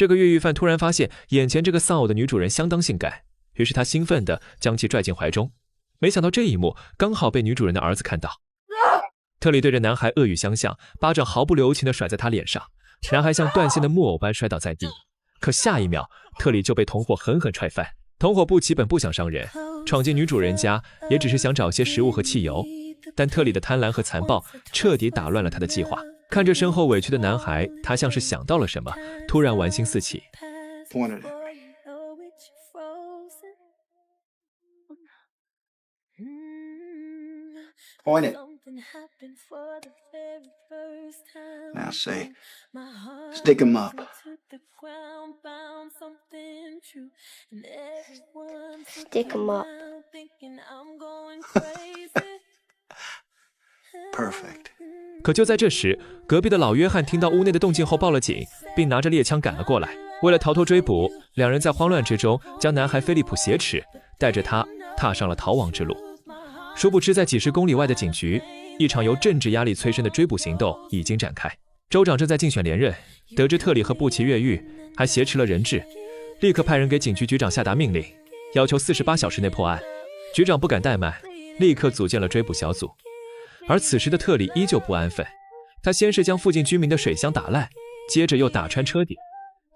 这个越狱犯突然发现眼前这个丧偶的女主人相当性感，于是他兴奋地将其拽进怀中。没想到这一幕刚好被女主人的儿子看到。特里对着男孩恶语相向，巴掌毫不留情地甩在他脸上，男孩像断线的木偶般摔倒在地。可下一秒，特里就被同伙狠狠踹翻。同伙布奇本不想伤人，闯进女主人家也只是想找些食物和汽油，但特里的贪婪和残暴彻底打乱了他的计划。看着身后委屈的男孩，他像是想到了什么，突然玩心四起。Point it. Now say, stick him up. Stick him up. Perfect. 可就在这时，隔壁的老约翰听到屋内的动静后报了警，并拿着猎枪赶了过来。为了逃脱追捕，两人在慌乱之中将男孩菲利普挟持，带着他踏上了逃亡之路。殊不知，在几十公里外的警局，一场由政治压力催生的追捕行动已经展开。州长正在竞选连任，得知特里和布奇越狱，还挟持了人质，立刻派人给警局局长下达命令，要求48小时内破案。局长不敢怠慢，立刻组建了追捕小组。而此时的特里依旧不安分，他先是将附近居民的水箱打烂，接着又打穿车顶，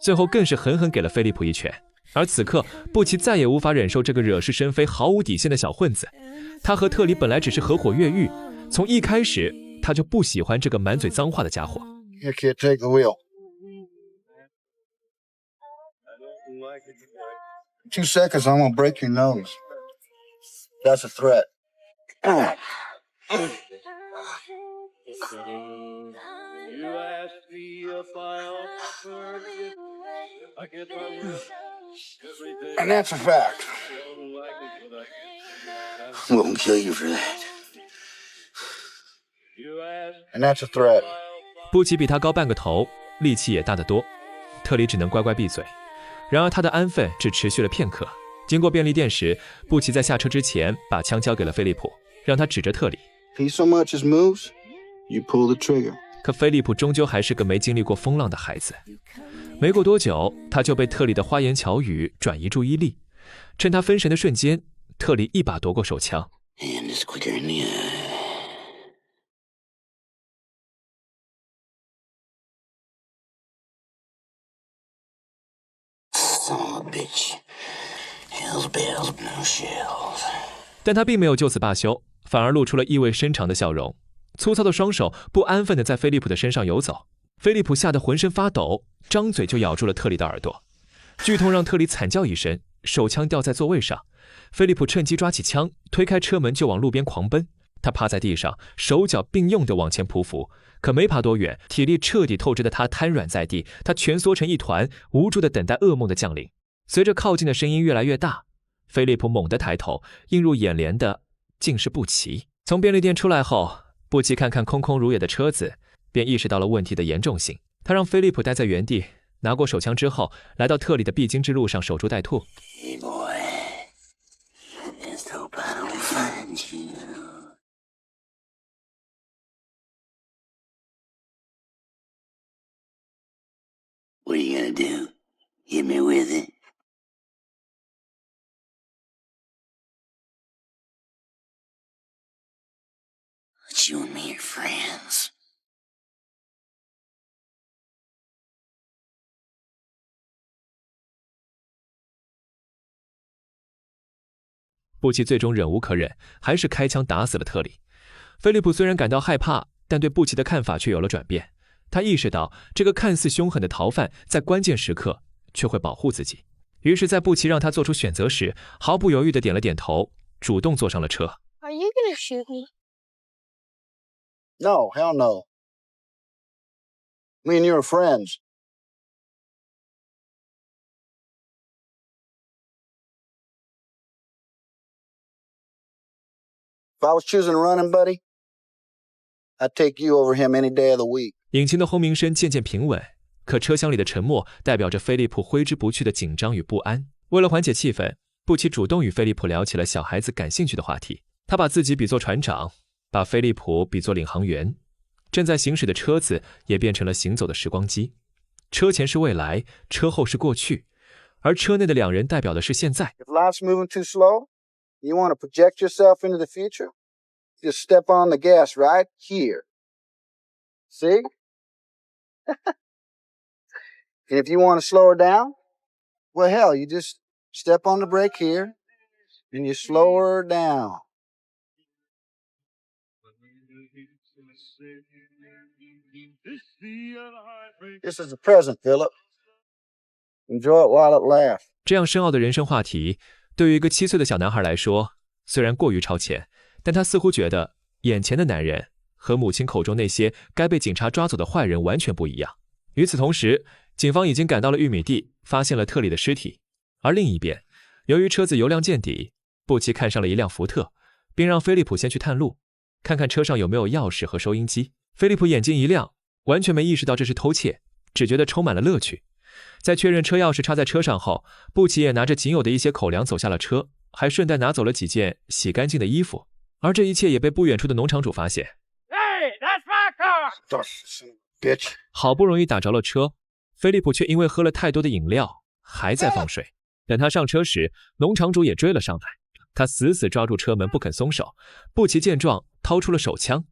最后更是狠狠给了菲利普一拳。而此刻，布奇再也无法忍受这个惹是生非、毫无底线的小混子。他和特里本来只是合伙越狱，从一开始他就不喜欢这个满嘴脏话的家伙。Here, kid, take the wheel. 2 seconds, I'm gonna break your nose. That's a threat. And that's a fact. Won't kill you for that. And that's a threat. 布奇比他高半个头，力气也大得多，特里只能乖乖闭嘴。然而他的安分只持续了片刻。经过便利店时，布奇在下车之前把枪交给了菲利普，让他指着特里。He so much as moves, you pull the trigger. 可菲利普终究还是个没经历过风浪的孩子。没过多久，他就被特里的花言巧语转移注意力。趁他分神的瞬间，特里一把夺过手枪。And it's quicker than the eye. Son of a bitch. Hells bells, no shells. 但他并没有就此罢休，反而露出了意味深长的笑容。粗糙的双手不安分地在菲利普的身上游走。菲利普吓得浑身发抖，张嘴就咬住了特里的耳朵。剧痛让特里惨叫一声，手枪掉在座位上。菲利普趁机抓起枪，推开车门就往路边狂奔。他趴在地上，手脚并用地往前匍匐，可没爬多远，体力彻底透支的他瘫软在地，他蜷缩成一团，无助地等待噩梦的降临。随着靠近的声音越来越大，菲利普猛地抬头，映入眼帘的竟是布奇。从便利店出来后，布奇看看空空如也的车子，便意识到了问题的严重性。他让菲利普待在原地，拿过手枪之后，来到特里的必经之路上守株待兔。Hey boy, let's hope I don't find you. What are you gonna do? Hit me with it? You and me are friends. 布奇最终忍无可忍，还是开枪打死了特里。菲利普虽然感到害怕，但对布奇的看法却有了转变。他意识到这个看似凶狠的逃犯在关键时刻却会保护自己，于是在布奇让他做出选择时，毫不犹豫地点了点头，主动坐上了车。Are you gonna shoot me? No, hell no. Me and you are friends. If I was choosing a running buddy, I'd take you over him any day of the week. 引擎的轰鸣声渐渐平稳，可车厢里的沉默代表着菲利普挥之不去的紧张与不安。为了缓解气氛，布奇主动与菲利普聊起了小孩子感兴趣的话题。他把自己比作船长，把菲利普比作领航员，正在行驶的车子也变成了行走的时光机。车前是未来，车后是过去，而车内的两人代表的是现在。 If life's moving too slow, you want to project yourself into the future, just step on the gas right here. See? And if you want to slow her down, well, hell, you just step on the brake here and you slow her down. This is a present, Philip. Enjoy it while it lasts. 这样深奥的人生话题，对于一个7岁的小男孩来说，虽然过于超前，但他似乎觉得眼前的男人和母亲口中那些该被警察抓走的坏人完全不一样。与此同时，警方已经赶到了玉米地，发现了特里的尸体。而另一边，由于车子油量见底，布奇看上了一辆福特，并让菲利普先去探路，看看车上有没有钥匙和收音机。菲利普眼睛一亮，完全没意识到这是偷窃，只觉得充满了乐趣。在确认车钥匙插在车上后，布奇也拿着仅有的一些口粮走下了车，还顺带拿走了几件洗干净的衣服。而这一切也被不远处的农场主发现。Hey, that's my car! Son of a bitch. 好不容易打着了车，菲利普却因为喝了太多的饮料，还在放水。等他上车时，农场主也追了上来，他死死抓住车门不肯松手。布奇见状，掏出了手枪。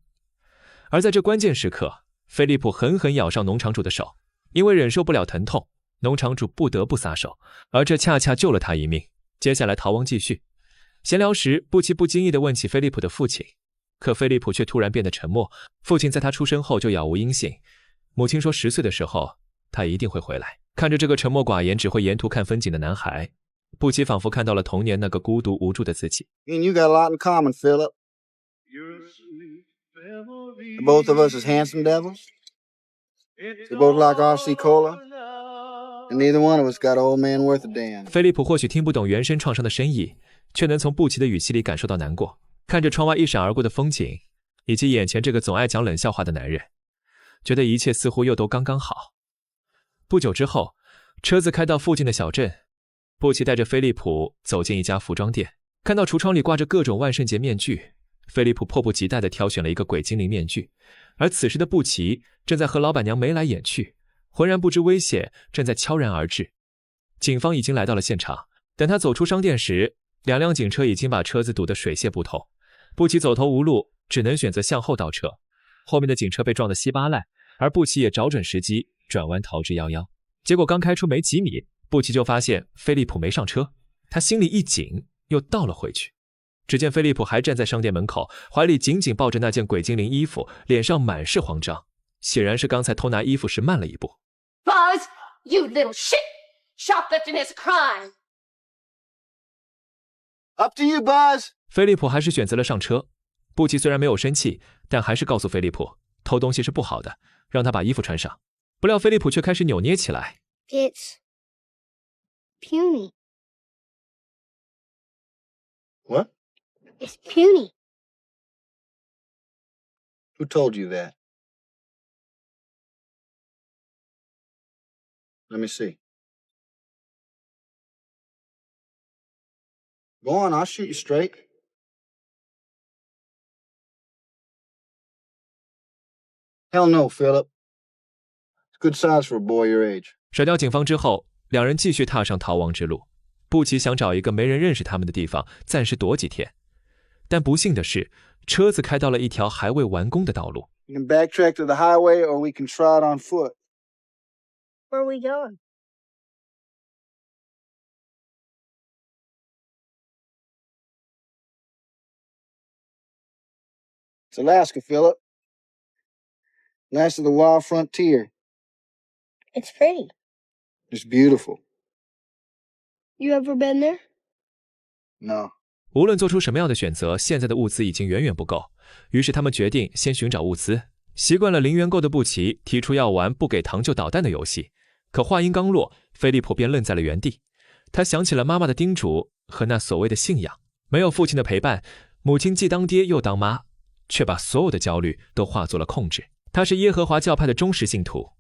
而在这关键时刻，菲利普狠狠咬上农场主的手，因为忍受不了疼痛，农场主不得不撒手，而这恰恰救了他一命。接下来逃亡继续。闲聊时，布奇不经意地问起菲利普的父亲，可菲利普却突然变得沉默。父亲在他出生后就杳无音信，母亲说10岁的时候他一定会回来。看着这个沉默寡言、只会沿途看风景的男孩，布奇仿佛看到了童年那个孤独无助的自己。 Me and you got a lot in common, Philip. Both of us is handsome devils. We both like RC Cola. And neither one of us got an old man worth a damn. 菲利普或许听不懂原生创伤的深意，却能从布奇的语气里感受到难过。看着窗外一闪而过的风景，以及眼前这个总爱讲冷笑话的男人，觉得一切似乎又都刚刚好。不久之后，车子开到附近的小镇，布奇带着菲利普走进一家服装店，看到橱窗里挂着各种万圣节面具，菲利普迫不及待地挑选了一个鬼精灵面具。而此时的布奇正在和老板娘眉来眼去，浑然不知危险正在悄然而至。警方已经来到了现场，等他走出商店时，2辆警车已经把车子堵得水泄不通。布奇走投无路，只能选择向后倒车，后面的警车被撞得稀巴烂，而布奇也找准时机转弯逃之夭夭。结果刚开出没几米，布奇就发现菲利普没上车，他心里一紧，又倒了回去。只见菲利普还站在商店门口，怀里紧紧抱着那件鬼精灵衣服，脸上满是慌张，显然是刚才偷拿衣服时慢了一步。 Buzz, you little shit! Shoplifting is a crime! Up to you, Buzz. 菲利普还是选择了上车。布奇虽然没有生气，但还是告诉菲利普，偷东西是不好的，让他把衣服穿上。不料菲利普却开始扭捏起来。 It's puny. What? It's puny. Who told you that? Let me see. Go on, I'll shoot you straight. Hell no, Philip. It's good size for a boy your age. 甩掉警方之后，2人继续踏上逃亡之路。布奇想找一个没人认识他们的地方暂时躲几天，但不幸的是，车子开到了一条还未完工的道路。 We can backtrack to the highway or we can try it on foot. Where are we going? It's Alaska, Philip. Last of the wild frontier. It's pretty. It's beautiful. You ever been there? No. 无论做出什么样的选择，现在的物资已经远远不够，于是他们决定先寻找物资。习惯了零元购的布奇提出要玩不给糖就捣蛋的游戏，可话音刚落，菲利普便愣在了原地。他想起了妈妈的叮嘱和那所谓的信仰，没有父亲的陪伴，母亲既当爹又当妈，却把所有的焦虑都化作了控制。他是耶和华教派的忠实信徒，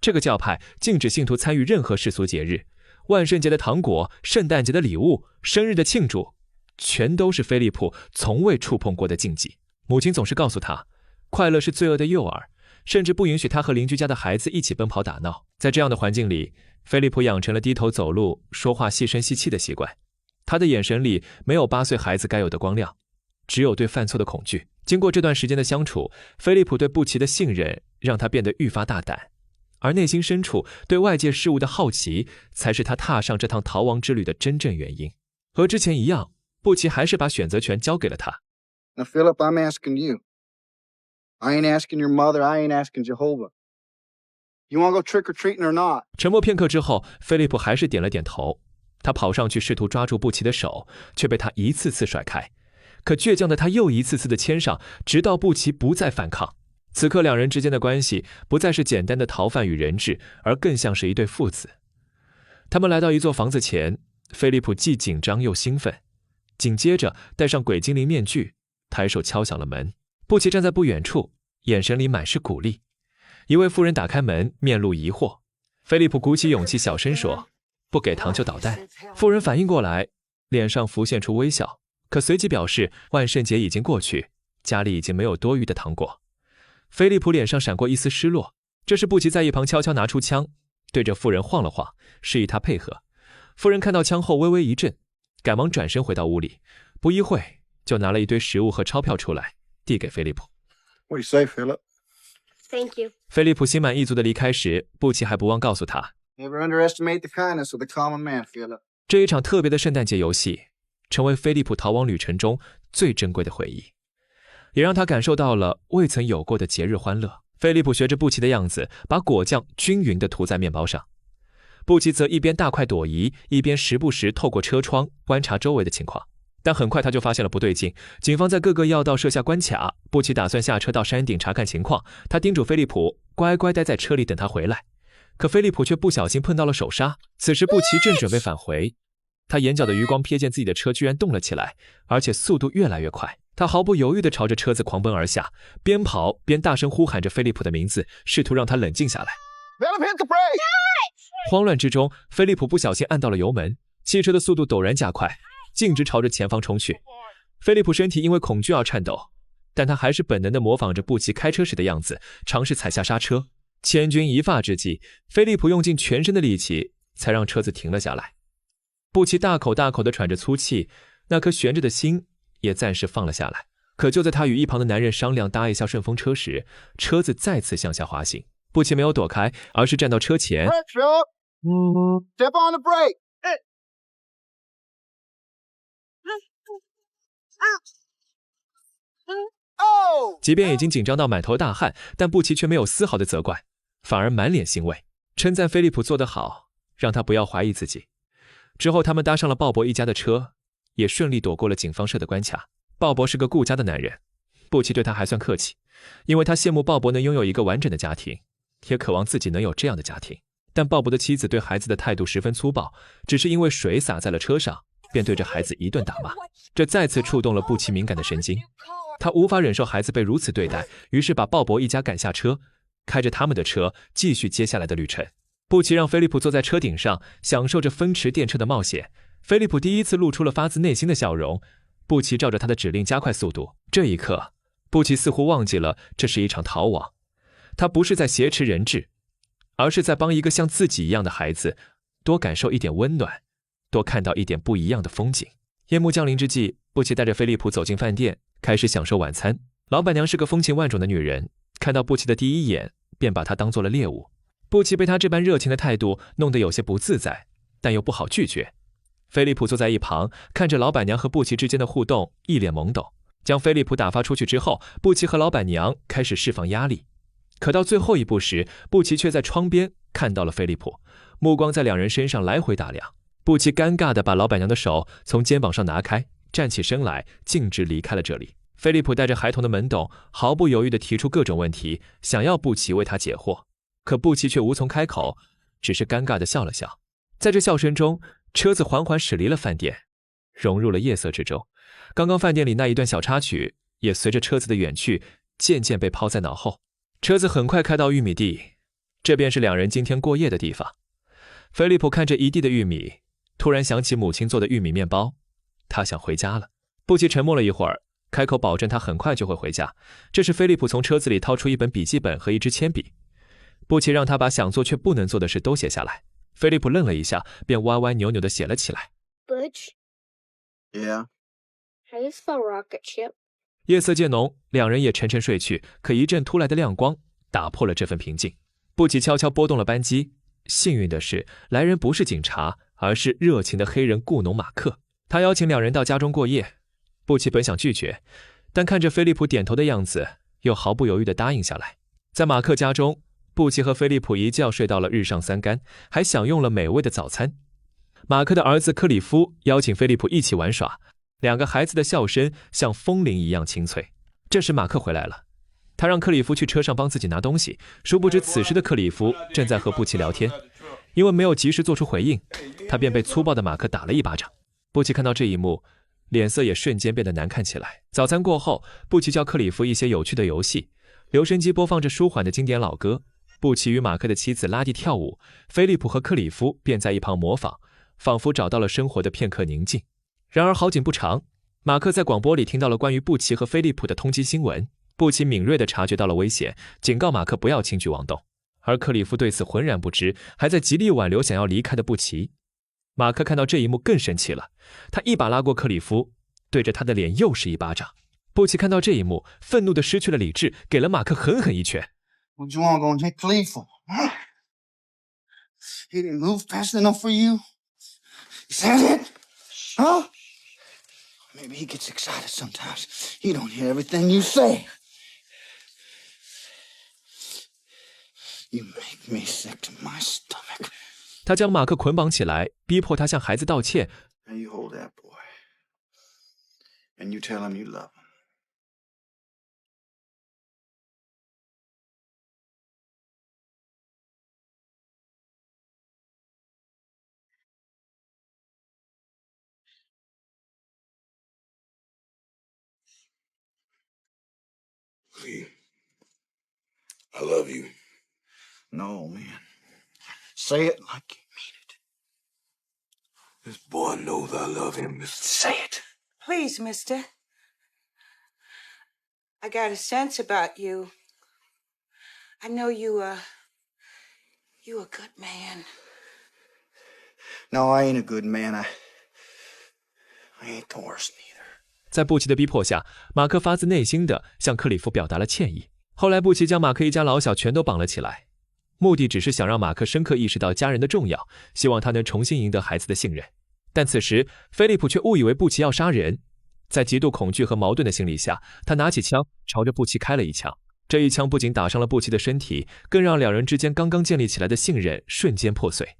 这个教派禁止信徒参与任何世俗节日，万圣节的糖果、圣诞节的礼物、生日的庆祝，全都是菲利普从未触碰过的禁忌。母亲总是告诉他，快乐是罪恶的诱饵，甚至不允许他和邻居家的孩子一起奔跑打闹。在这样的环境里，菲利普养成了低头走路、说话细声细气的习惯。他的眼神里没有8岁孩子该有的光亮，只有对犯错的恐惧。经过这段时间的相处，菲利普对布奇的信任让他变得愈发大胆，而内心深处对外界事物的好奇才是他踏上这趟逃亡之旅的真正原因。和之前一样，布奇还是把选择权交给了他。Now, Philip, I'm asking you. I ain't asking your mother. I ain't asking Jehovah. You want to go trick-or-treating or not? 沉默片刻之后，菲利普还是点了点头。他跑上去试图抓住布奇的手，却被他一次次甩开。可倔强的他又一次次的牵上，直到布奇不再反抗。此刻两人之间的关系不再是简单的逃犯与人质，而更像是一对父子。他们来到一座房子前，菲利普既紧张又兴奋，紧接着戴上鬼精灵面具，抬手敲响了门。布奇站在不远处，眼神里满是鼓励。一位妇人打开门，面露疑惑。菲利普鼓起勇气小声说：“不给糖就捣蛋。”妇人反应过来，脸上浮现出微笑，可随即表示万圣节已经过去，家里已经没有多余的糖果。菲利普脸上闪过一丝失落，这时布奇在一旁悄悄拿出枪，对着妇人晃了晃，示意她配合。妇人看到枪后微微一震，赶忙转身回到屋里，不一会就拿了一堆食物和钞票出来，递给菲利普。 What do you say, Philip? Thank you. 菲利普心满意足地离开时，布奇还不忘告诉他， Never underestimate the kindness of the common man, Philip. 这一场特别的圣诞节游戏成为菲利普逃亡旅程中最珍贵的回忆，也让他感受到了未曾有过的节日欢乐。菲利普学着布奇的样子，把果酱均匀地涂在面包上。布奇则一边大快朵颐，一边时不时透过车窗观察周围的情况。但很快他就发现了不对劲，警方在各个要道设下关卡。布奇打算下车到山顶查看情况，他叮嘱菲利普乖乖待在车里等他回来。可菲利普却不小心碰到了手刹。此时布奇正准备返回，他眼角的余光瞥见自己的车居然动了起来，而且速度越来越快。他毫不犹豫地朝着车子狂奔而下，边跑边大声呼喊着菲利普的名字，试图让他冷静下来。 Philip, hit the brake! 慌乱之中，菲利普不小心按到了油门，汽车的速度陡然加快，径直朝着前方冲去。菲利普身体因为恐惧而颤抖，但他还是本能地模仿着布奇开车时的样子，尝试踩下刹车。千钧一发之际，菲利普用尽全身的力气，才让车子停了下来。布奇大口大口地喘着粗气，那颗悬着的心也暂时放了下来。可就在他与一旁的男人商量搭一下顺风车时，车子再次向下滑行。布奇没有躲开，而是站到车前。 Brakes, Philip. Step on the brake. Oh! 即便已经紧张到满头大汗，但布奇却没有丝毫的责怪，反而满脸欣慰，称赞菲利普做得好，让他不要怀疑自己。之后他们搭上了鲍勃一家的车，也顺利躲过了警方设的关卡。鲍勃是个顾家的男人，布奇对他还算客气，因为他羡慕鲍勃能拥有一个完整的家庭，也渴望自己能有这样的家庭。但鲍勃的妻子对孩子的态度十分粗暴，只是因为水洒在了车上，便对着孩子一顿打骂。这再次触动了布奇敏感的神经，他无法忍受孩子被如此对待，于是把鲍勃一家赶下车，开着他们的车继续接下来的旅程。布奇让菲利普坐在车顶上，享受着风驰电掣的冒险。菲利普第一次露出了发自内心的笑容。布奇照着他的指令加快速度。这一刻，布奇似乎忘记了这是一场逃亡，他不是在挟持人质，而是在帮一个像自己一样的孩子多感受一点温暖，多看到一点不一样的风景。夜幕降临之际，布奇带着菲利普走进饭店，开始享受晚餐。老板娘是个风情万种的女人，看到布奇的第一眼便把他当作了猎物。布奇被他这般热情的态度弄得有些不自在，但又不好拒绝。菲利普坐在一旁，看着老板娘和布奇之间的互动，一脸懵懂。将菲利普打发出去之后，布奇和老板娘开始释放压力。可到最后一步时，布奇却在窗边看到了菲利普，目光在两人身上来回打量。布奇尴尬地把老板娘的手从肩膀上拿开，站起身来，径直离开了这里。菲利普带着孩童的懵懂，毫不犹豫地提出各种问题，想要布奇为他解惑。可布奇却无从开口，只是尴尬地笑了笑。在这笑声中，车子缓缓驶离了饭店，融入了夜色之中。刚刚饭店里那一段小插曲也随着车子的远去渐渐被抛在脑后。车子很快开到玉米地，这便是两人今天过夜的地方。菲利普看着一地的玉米，突然想起母亲做的玉米面包，他想回家了。布奇沉默了一会儿，开口保证他很快就会回家。这时，菲利普从车子里掏出一本笔记本和一支铅笔，布奇让他把想做却不能做的事都写下来。菲利普愣了一下，便歪歪扭扭地写了起来。Butch, Yeah. how you spell rocket ship? 夜色渐浓，两人也沉沉睡去。可一阵突来的亮光打破了这份平静。布奇悄悄拨动了扳机。幸运的是，来人不是警察，而是热情的黑人雇农马克。他邀请两人到家中过夜。布奇本想拒绝，但看着菲利普点头的样子，又毫不犹豫地答应下来。在马克家中，布奇和菲利普一觉睡到了日上三竿，还享用了美味的早餐。马克的儿子克里夫邀请菲利普一起玩耍，两个孩子的笑声像风铃一样清脆。这时马克回来了，他让克里夫去车上帮自己拿东西，殊不知此时的克里夫正在和布奇聊天。因为没有及时做出回应，他便被粗暴的马克打了一巴掌。布奇看到这一幕，脸色也瞬间变得难看起来。早餐过后，布奇教克里夫一些有趣的游戏，留声机播放着舒缓的经典老歌。布奇与马克的妻子拉蒂跳舞，菲利普和克里夫便在一旁模仿，仿佛找到了生活的片刻宁静。然而好景不长，马克在广播里听到了关于布奇和菲利普的通缉新闻。布奇敏锐地察觉到了危险，警告马克不要轻举妄动。而克里夫对此浑然不知，还在极力挽留想要离开的布奇。马克看到这一幕更生气了，他一把拉过克里夫，对着他的脸又是一巴掌。布奇看到这一幕，愤怒地失去了理智，给了马克狠狠一拳。What you want going to take Khalid for? Huh? He didn't move fast enough for you? Is that it? Huh? Maybe he gets excited sometimes. He don't hear everything you say. You make me sick to my stomach. 他将马克捆绑起来，逼迫他向孩子道歉。Now you hold that boy. And you tell him you love him. Lee, I love you. No, man. Say it like you mean it. This boy knows I love him. Say it. Please, mister. I got a sense about you. I know you a good man. No, I ain't a good man. I ain't the worst neither. 在布奇的逼迫下，马克发自内心地向克里夫表达了歉意。后来布奇将马克一家老小全都绑了起来，目的只是想让马克深刻意识到家人的重要，希望他能重新赢得孩子的信任。但此时菲利普却误以为布奇要杀人，在极度恐惧和矛盾的心理下，他拿起枪朝着布奇开了一枪。这一枪不仅打伤了布奇的身体，更让两人之间刚刚建立起来的信任瞬间破碎。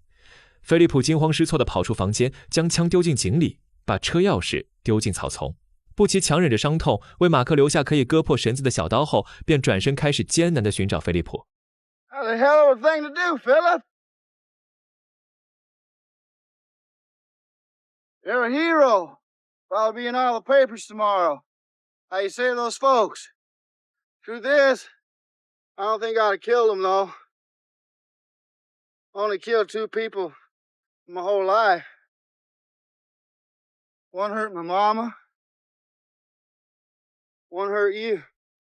菲利普惊慌失措地跑出房间，将枪丢进井里，把车钥匙丢进草丛。布奇强忍着伤痛，为马克留下可以割破绳子的小刀后，便转身开始艰难地寻找菲利普。That's a hell of a thing to do, fella. You're a hero. Probably be in all the papers tomorrow. How you say to those folks? Truth is, I don't think I'd have killed them, though. Only killed 2 people my whole life. One hurt my mama. One hurt you.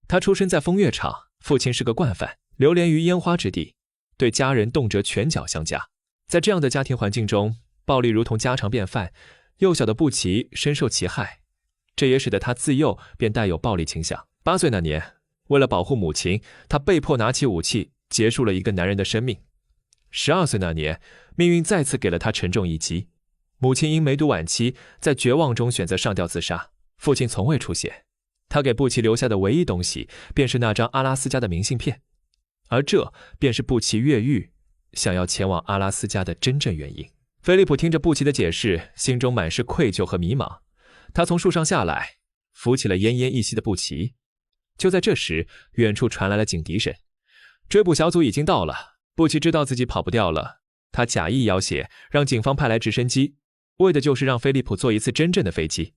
他出生在风月场，父亲是个惯犯，流连于烟花之地，对家人动辄拳脚相加。在这样的家庭环境中，暴力如同家常便饭。幼小的布奇深受其害，这也使得他自幼便带有暴力倾向。8岁那年，为了保护母亲，他被迫拿起武器，结束了一个男人的生命。12岁那年，命运再次给了他沉重一击。母亲因梅毒晚期，在绝望中选择上吊自杀。父亲从未出现，他给布奇留下的唯一东西，便是那张阿拉斯加的明信片，而这便是布奇越狱，想要前往阿拉斯加的真正原因。菲利普听着布奇的解释，心中满是愧疚和迷茫。他从树上下来，扶起了奄奄一息的布奇。就在这时，远处传来了警笛声，追捕小组已经到了。布奇知道自己跑不掉了，他假意要挟，让警方派来直升机，为的就是让菲利普坐一次真正的飞机。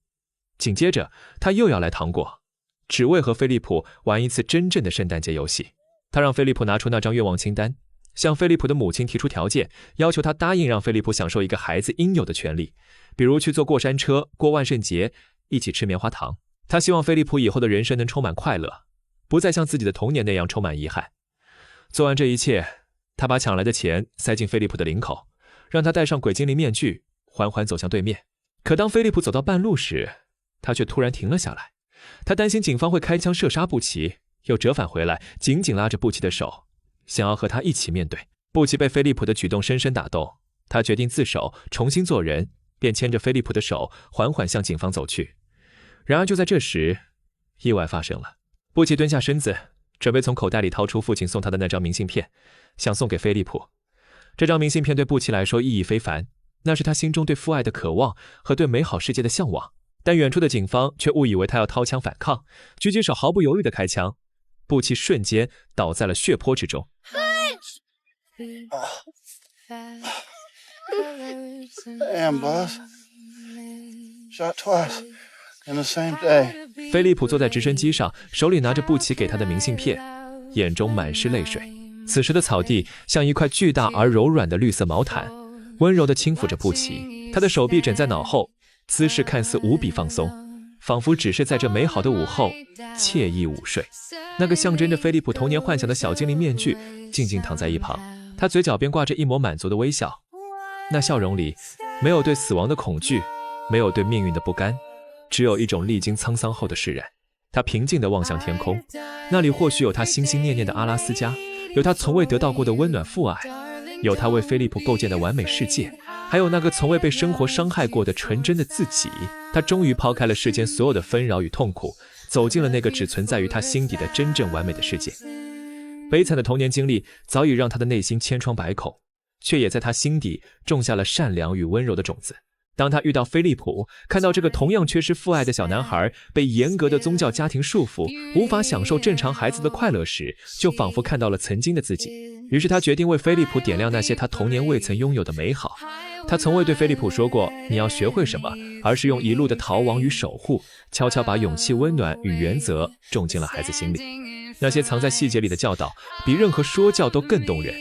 紧接着，他又要来糖果，只为和菲利普玩一次真正的圣诞节游戏。他让菲利普拿出那张愿望清单，向菲利普的母亲提出条件，要求他答应让菲利普享受一个孩子应有的权利，比如去坐过山车、过万圣节、一起吃棉花糖。他希望菲利普以后的人生能充满快乐，不再像自己的童年那样充满遗憾。做完这一切，他把抢来的钱塞进菲利普的领口，让他戴上鬼精灵面具，缓缓走向对面。可当菲利普走到半路时，他却突然停了下来。他担心警方会开枪射杀布奇，又折返回来，紧紧拉着布奇的手，想要和他一起面对。布奇被菲利普的举动深深打动，他决定自首，重新做人，便牵着菲利普的手，缓缓向警方走去。然而就在这时，意外发生了。布奇蹲下身子，准备从口袋里掏出父亲送他的那张明信片，想送给菲利普。这张明信片对布奇来说意义非凡，那是他心中对父爱的渴望和对美好世界的向往。但远处的警方却误以为他要掏枪反抗，狙击手毫不犹豫地开枪，布奇瞬间倒在了血泊之中。Damn, boss. Shot twice in the same day. 菲利普坐在直升机上，手里拿着布奇给他的明信片，眼中满是泪水。此时的草地像一块巨大而柔软的绿色毛毯，温柔地轻抚着布奇。他的手臂枕在脑后，姿势看似无比放松，仿佛只是在这美好的午后惬意午睡。那个象征着菲利普童年幻想的小精灵面具静静躺在一旁，他嘴角边挂着一抹满足的微笑，那笑容里没有对死亡的恐惧，没有对命运的不甘，只有一种历经沧桑后的释然。他平静地望向天空，那里或许有他心心念念的阿拉斯加，有他从未得到过的温暖父爱，有他为菲利普构建的完美世界，还有那个从未被生活伤害过的纯真的自己。他终于抛开了世间所有的纷扰与痛苦，走进了那个只存在于他心底的真正完美的世界。悲惨的童年经历早已让他的内心千疮百孔，却也在他心底种下了善良与温柔的种子。当他遇到菲利普，看到这个同样缺失父爱的小男孩被严格的宗教家庭束缚，无法享受正常孩子的快乐时，就仿佛看到了曾经的自己。于是他决定为菲利普点亮那些他童年未曾拥有的美好。他从未对菲利普说过你要学会什么，而是用一路的逃亡与守护，悄悄把勇气、温暖与原则种进了孩子心里。那些藏在细节里的教导，比任何说教都更动人。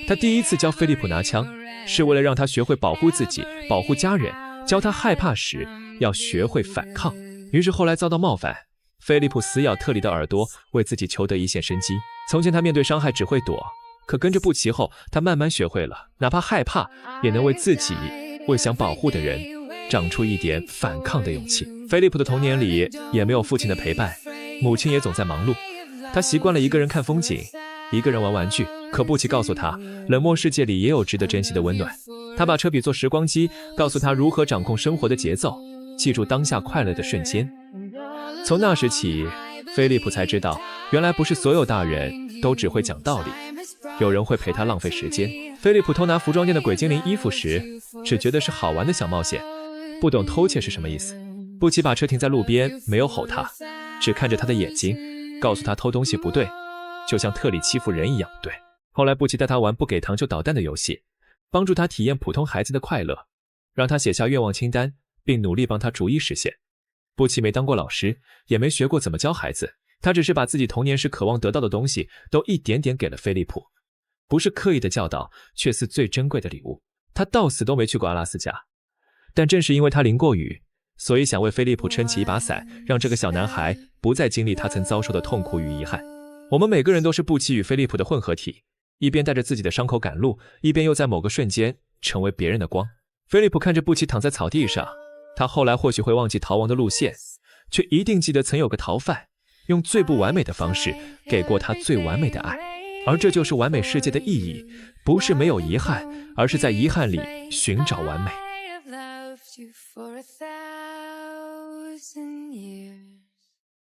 他第一次教菲利普拿枪，是为了让他学会保护自己，保护家人，教他害怕时要学会反抗。于是后来遭到冒犯，菲利普死咬特里的耳朵，为自己求得一线生机。从前他面对伤害只会躲，可跟着布奇后，他慢慢学会了，哪怕害怕，也能为自己，为想保护的人，长出一点反抗的勇气。菲利普的童年里也没有父亲的陪伴，母亲也总在忙碌，他习惯了一个人看风景，一个人玩玩具。可布奇告诉他，冷漠世界里也有值得珍惜的温暖。他把车比作时光机，告诉他如何掌控生活的节奏，记住当下快乐的瞬间。从那时起，菲利普才知道，原来不是所有大人都只会讲道理，有人会陪他浪费时间。菲利普偷拿服装店的鬼精灵衣服时，只觉得是好玩的小冒险，不懂偷窃是什么意思。布奇把车停在路边，没有吼他，只看着他的眼睛，告诉他偷东西不对，就像特里欺负人一样对。后来布奇带他玩不给糖就捣蛋的游戏，帮助他体验普通孩子的快乐，让他写下愿望清单，并努力帮他逐一实现。布奇没当过老师，也没学过怎么教孩子，他只是把自己童年时渴望得到的东西都一点点给了菲利普，不是刻意的教导，却是最珍贵的礼物。他到死都没去过阿拉斯加，但正是因为他淋过雨，所以想为菲利普撑起一把伞，让这个小男孩不再经历他曾遭受的痛苦与遗憾。我们每个人都是布奇与菲利普的混合体，一边带着自己的伤口赶路，一边又在某个瞬间成为别人的光。菲利普看着布奇躺在草地上，他后来或许会忘记逃亡的路线，却一定记得曾有个逃犯用最不完美的方式给过他最完美的爱。而这就是完美世界的意义，不是没有遗憾，而是在遗憾里寻找完美。